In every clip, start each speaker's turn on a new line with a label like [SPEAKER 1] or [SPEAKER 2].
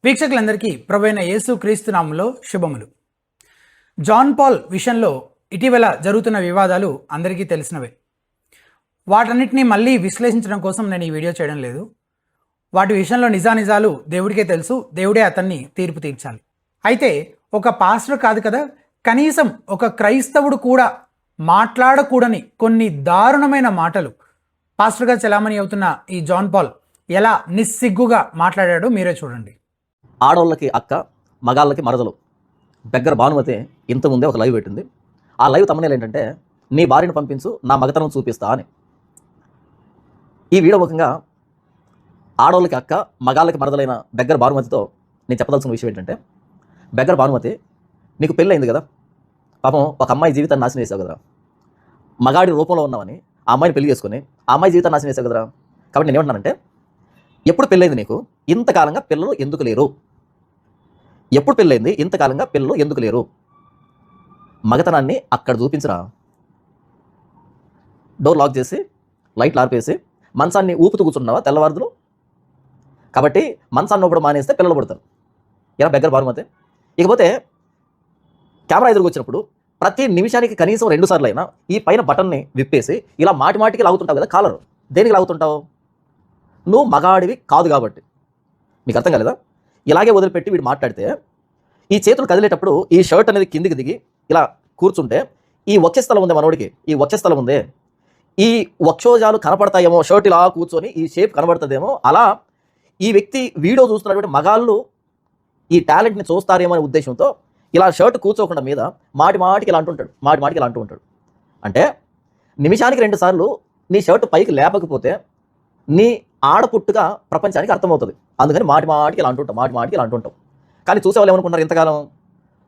[SPEAKER 1] వీక్షకులందరికీ ప్రభువైన యేసు క్రీస్తు నామములో శుభములు. జాన్ పాల్ విషయంలో ఇటీవల జరుగుతున్న వివాదాలు అందరికీ తెలిసినవే. వాటన్నిటిని మళ్ళీ విశ్లేషించడం కోసం నేను ఈ వీడియో చేయడం లేదు. వాటి విషయంలో నిజానిజాలు దేవుడికే తెలుసు, దేవుడే అతన్ని తీర్పు తీర్చాలి. అయితే ఒక పాస్టర్ కాదు కదా, కనీసం ఒక క్రైస్తవుడు కూడా మాట్లాడకూడని కొన్ని దారుణమైన మాటలు పాస్టర్గా చలామణి అవుతున్న ఈ జాన్ పాల్ ఎలా నిస్సిగ్గుగా మాట్లాడాడో మీరే చూడండి.
[SPEAKER 2] ఆడవాళ్ళకి అక్క, మగాళ్ళకి మరదలు. బెగ్గర భానుమతి ఇంతకుముందే ఒక లైవ్ పెట్టింది. ఆ లైవ్ తమ్మనేలు ఏంటంటే, నీ భార్యను పంపించు, నా మగతనం చూపిస్తా అని. ఈ వీడియో ముఖంగా ఆడవాళ్ళకి అక్క, మగాళ్ళకి మరదలైన బెగ్గర భానుమతితో నేను చెప్పదలసిన విషయం ఏంటంటే, బెగ్గర భానుమతి, నీకు పెళ్ళి అయింది కదా, పాపం ఒక అమ్మాయి జీవితాన్ని నాశనం చేసావు కదా, మగాడి రూపంలో ఉన్నావని ఆ అమ్మాయిని పెళ్లి చేసుకుని ఆ అమ్మాయి జీవితాన్ని నాశనం చేసావు కదరా. కాబట్టి నేను ఏమంటున్నానంటే, ఎప్పుడు పెళ్ళైంది నీకు, ఇంతకాలంగా పిల్లలు ఎందుకు లేరు? ఎప్పుడు పెళ్ళైంది, ఇంతకాలంగా పిల్లలు ఎందుకు లేరు? మగతనాన్ని అక్కడ చూపించరా. డోర్ లాక్ చేసి లైట్లు ఆర్పేసి మంచాన్ని ఊపుతూ కూర్చున్నావా తెల్లవారుదులు? కాబట్టి మంచాన్ని ఒకటి మానేస్తే పిల్లలు పడతారు. ఇలా బెగ్గర భానుమతి. ఇకపోతే కెమెరా ఎదురుకు వచ్చినప్పుడు ప్రతి నిమిషానికి కనీసం 2 సార్లు అయినా ఈ పైన బటన్ని విప్పేసి ఇలా మాటికి లాగుతుంటావు కదా కాలరు. దేనికి లాగుతుంటావు? నువ్వు మగాడివి కాదు కాబట్టి. మీకు అర్థం కాలేదా? ఇలాగే వదిలిపెట్టి వీడు మాట్లాడితే ఈ చేతులు కదిలేటప్పుడు ఈ షర్ట్ అనేది కిందికి దిగి ఇలా కూర్చుంటే ఈ వక్షస్థలం ఉంది మనోడికి, ఈ వక్షస్థలం ఉంది, ఈ వక్షోజాలు కనపడతాయేమో, షర్ట్ ఇలా కూర్చొని ఈ షేప్ కనబడుతుందేమో, అలా ఈ వ్యక్తి వీడియో చూస్తున్నటువంటి మగాళ్ళు ఈ టాలెంట్ని చూస్తారేమో అనే ఉద్దేశంతో ఇలా షర్ట్ కూర్చోకుండా మీద మాటికి ఇలా అంటుంటాడు, మాటికి ఇలా అంటూ ఉంటాడు. అంటే నిమిషానికి 2 సార్లు నీ షర్ట్ పైకి లేపకపోతే నీ ఆడపుట్టుగా ప్రపంచానికి అర్థమవుతుంది. అందుకని మాటికి ఇలా అంటుంటావు, మాటికి ఇలా అంటుంటావు. కానీ చూసేవాళ్ళు ఏమనుకుంటున్నారు, ఇంతకాలం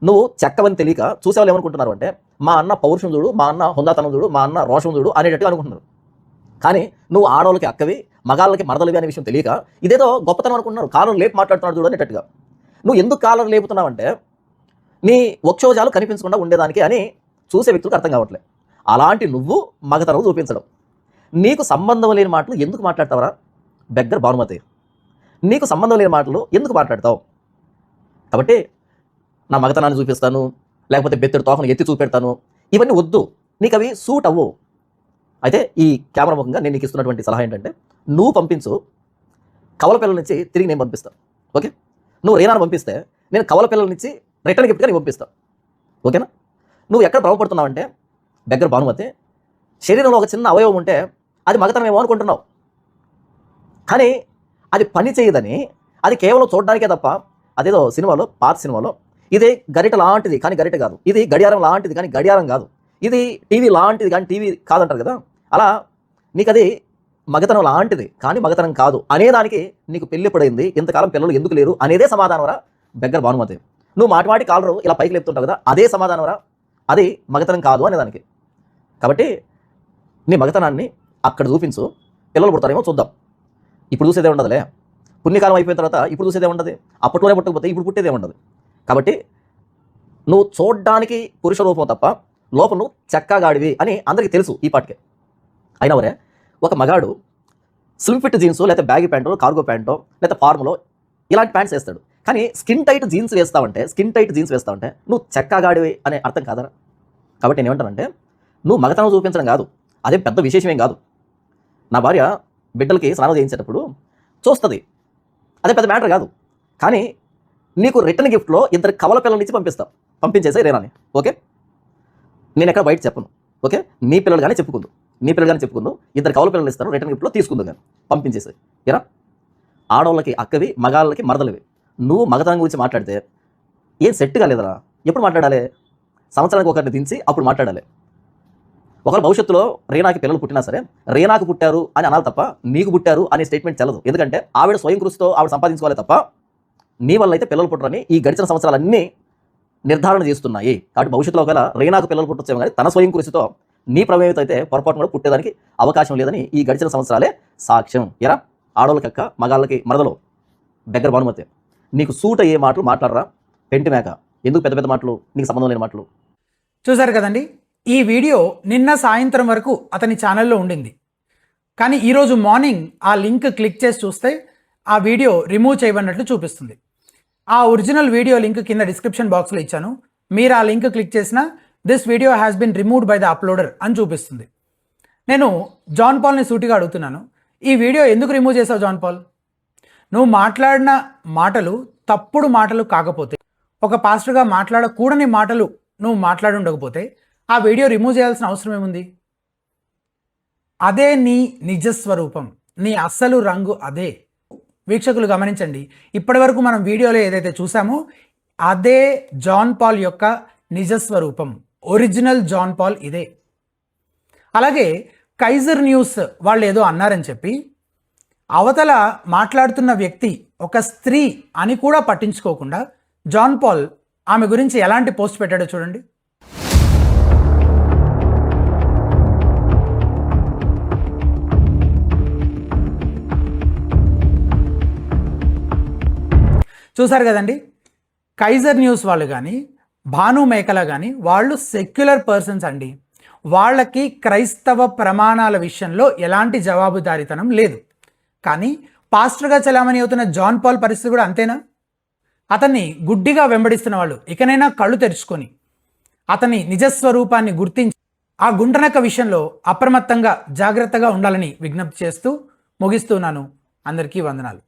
[SPEAKER 2] నువ్వు చెక్కవని తెలియక చూసేవాళ్ళు ఏమనుకుంటున్నారు అంటే, మా అన్న పౌరుషం చూడు, మా అన్న హుందాతనం చూడు, మా అన్న రోషం చూడు అనేటట్టుగా అనుకుంటున్నారు. కానీ నువ్వు ఆడవాళ్ళకి అక్కవి, మగాళ్ళకి మరదలివి అనే విషయం తెలియక ఇదేదో గొప్పతనం అనుకుంటున్నారు. కాలర్ లేపు మాట్లాడుతున్నాడు చూడు అనేటట్టుగా. నువ్వు ఎందుకు కాలర్ లేపుతున్నావంటే నీ వక్షోజాలు కనిపించకుండా ఉండేదానికి అని చూసే వ్యక్తులకు అర్థం కావట్లేదు. అలాంటి నువ్వు మగతనం చూపించడం, నీకు సంబంధం లేని మాటలు ఎందుకు మాట్లాడతావరా బెగ్గర భానుమతి? నీకు సంబంధం లేని మాటలు ఎందుకు మాట్లాడతావు? కాబట్టి నా మగతనాన్ని చూపిస్తాను, లేకపోతే బెత్తడి తోకను ఎత్తి చూపెడతాను, ఇవన్నీ వద్దు, నీకు అవి సూట్ అవ్వు. అయితే ఈ కెమెరా ముఖంగా నేను నీకు ఇస్తున్నటువంటి సలహా ఏంటంటే, నువ్వు పంపించు, కవల పిల్లల నుంచి తిరిగి నేను పంపిస్తాను. ఓకే, నువ్వు రేనాను పంపిస్తే నేను కవల పిల్లల నుంచి రిటర్న్ గిఫ్ట్గా నేను పంపిస్తాను. ఓకేనా? నువ్వు ఎక్కడ భ్రమపడుతున్నావంటే బెగ్గర భానుమతి, శరీరంలో ఒక చిన్న అవయవం ఉంటే అది మగతనమేమో అనుకుంటున్నావు. కానీ అది పని చేయదని, అది కేవలం చూడడానికే తప్ప, అదేదో సినిమాలో, పాత సినిమాలో, ఇది గరిట లాంటిది కానీ గరిట కాదు, ఇది గడియారం లాంటిది కానీ గడియారం కాదు, ఇది టీవీ లాంటిది కానీ టీవీ కాదంటారు కదా, అలా నీకు అది మగతనం లాంటిది కానీ మగతనం కాదు అనేదానికి నీకు పెళ్లి పడింది, ఇంతకాలం పిల్లలు ఎందుకు లేరు అనేదే సమాధానం రా బెగ్గర భానుమతి. నువ్వు మాటి కాలరు ఇలా పైకి లేపుతుంటావు కదా, అదే సమాధానం రా, అది మగతనం కాదు అనేదానికి. కాబట్టి నీ మగతనాన్ని అక్కడ చూపించు, పిల్లలు పుడతారేమో చూద్దాం. ఇప్పుడు చూసేదే ఉండదులే, పుణ్యకాలం అయిపోయిన తర్వాత ఇప్పుడు చూసేదే ఉండదు, అప్పట్లోనే పుట్టకపోతే ఇప్పుడు పుట్టేదే ఉండదు. కాబట్టి నువ్వు చూడ్డానికి పురుష రూపం తప్ప లోపల నువ్వు చెక్కగాడివి అని అందరికీ తెలుసు ఈ పాటికే. అయినా వరే ఒక మగాడు స్లిమ్ ఫిట్ జీన్స్, లేకపోతే బ్యాగీ ప్యాంటో, కార్గో ప్యాంటో, లేకపోతే ఫార్మలో ఇలాంటి ప్యాంట్స్ వేస్తాడు. కానీ స్కిన్ టైట్ జీన్స్ వేస్తావంటే నువ్వు చెక్కగాడివి అనే అర్థం కాదరా. కాబట్టి నేను ఏమంటానంటే, నువ్వు మగతనం చూపించడం కాదు, అదేం పెద్ద విశేషమేం కాదు. నా భార్య బిడ్డలకి స్నానం చేయించేటప్పుడు చూస్తుంది, అదే పెద్ద మ్యాటర్ కాదు. కానీ నీకు రిటర్న్ గిఫ్ట్లో 2 కవల పిల్లల నుంచి పంపించేసే రేనాని. ఓకే, నేను ఎక్కడ బయట చెప్పను. ఓకే, నీ పిల్లలు కానీ చెప్పుకుందు, 2 కవల పిల్లలు ఇస్తాను, రిటర్న్ గిఫ్ట్లో తీసుకుందాం కానీ పంపించేసాయి. ఎరా, ఆడవాళ్ళకి అక్కవి, మగాళ్ళకి మరదలివి. నువ్వు మగతనం గురించి మాట్లాడితే ఏం సెట్ కాలేదరా. ఎప్పుడు మాట్లాడాలి? సంవత్సరానికి ఒకరిని దించి అప్పుడు మాట్లాడాలి. ఒకరు భవిష్యత్తులో రేనాకి పిల్లలు పుట్టినా సరే రేనాకు పుట్టారు అని అనాలి తప్ప నీకు పుట్టారు అనే స్టేట్మెంట్ చెల్లదు. ఎందుకంటే ఆవిడ స్వయం కృషితో ఆవిడ సంపాదించుకోవాలి తప్ప నీ వల్ల అయితే పిల్లలు పుట్టరని ఈ గడిచిన సంవత్సరాలన్నీ నిర్ధారణ చేస్తున్నాయి. కాబట్టి భవిష్యత్తులో ఒకవేళ రేనాకు పిల్లలు పుట్టొచ్చేమో కానీ తన స్వయం కృషితో నీ ప్రమేయత అయితే పొరపాటు కూడా పుట్టేదానికి అవకాశం లేదని ఈ గడిచిన సంవత్సరాలే సాక్ష్యం. ఎరా, ఆడవాళ్ళకి అక్క, మగాళ్ళకి మరదలు బెగ్గర భానుమతి, నీకు సూట్ అయ్యే మాటలు మాట్లాడరా పెంటి మేక. ఎందుకు పెద్ద మాటలు, నీకు సంబంధం లేని మాటలు?
[SPEAKER 1] చూసారు కదండి, ఈ వీడియో నిన్న సాయంత్రం వరకు అతని ఛానల్లో ఉండింది. కానీ ఈరోజు మార్నింగ్ ఆ లింక్ క్లిక్ చేసి చూస్తే ఆ వీడియో రిమూవ్ చేయబడినట్లు చూపిస్తుంది. ఆ ఒరిజినల్ వీడియో లింక్ కింద డిస్క్రిప్షన్ బాక్స్లో ఇచ్చాను. మీరు ఆ లింక్ క్లిక్ చేసినా this video has been removed by the uploader అని చూపిస్తుంది. నేను జాన్ పాల్ని సూటిగా అడుగుతున్నాను, ఈ వీడియో ఎందుకు రిమూవ్ చేసావు జాన్ పాల్? నువ్వు మాట్లాడిన మాటలు తప్పుడు మాటలు కాకపోతే, ఒక పాస్టర్గా మాట్లాడకూడని మాటలు నువ్వు మాట్లాడి ఉండకపోతే ఆ వీడియో రిమూవ్ చేయాల్సిన అవసరం ఏముంది? అదే నీ నిజస్వరూపం, నీ అస్సలు రంగు అదే. వీక్షకులు గమనించండి, ఇప్పటి వరకు మనం వీడియోలో ఏదైతే చూసామో అదే జాన్ పాల్ యొక్క నిజస్వరూపం, ఒరిజినల్ జాన్ పాల్ ఇదే. అలాగే కైజర్ న్యూస్ వాళ్ళు ఏదో అన్నారని చెప్పి అవతల మాట్లాడుతున్న వ్యక్తి ఒక స్త్రీ అని కూడా పట్టించుకోకుండా జాన్ పాల్ ఆమె గురించి ఎలాంటి పోస్ట్ పెట్టాడో చూడండి. చూసారు కదండి, కైజర్ న్యూస్ వాళ్ళు కానీ భాను మేకల కానీ వాళ్ళు సెక్యులర్ పర్సన్స్ అండి. వాళ్ళకి క్రైస్తవ ప్రమాణాల విషయంలో ఎలాంటి జవాబుదారీతనం లేదు. కానీ పాస్టర్గా చలామణి అవుతున్న జాన్ పాల్ పరిస్థితి కూడా అంతేనా? అతన్ని గుడ్డిగా వెంబడిస్తున్న వాళ్ళు ఇకనైనా కళ్ళు తెరుచుకొని అతని నిజస్వరూపాన్ని గుర్తించి ఆ గుంటనక్క విషయంలో అప్రమత్తంగా జాగ్రత్తగా ఉండాలని విజ్ఞప్తి చేస్తూ ముగిస్తున్నాను. అందరికీ వందనాలు.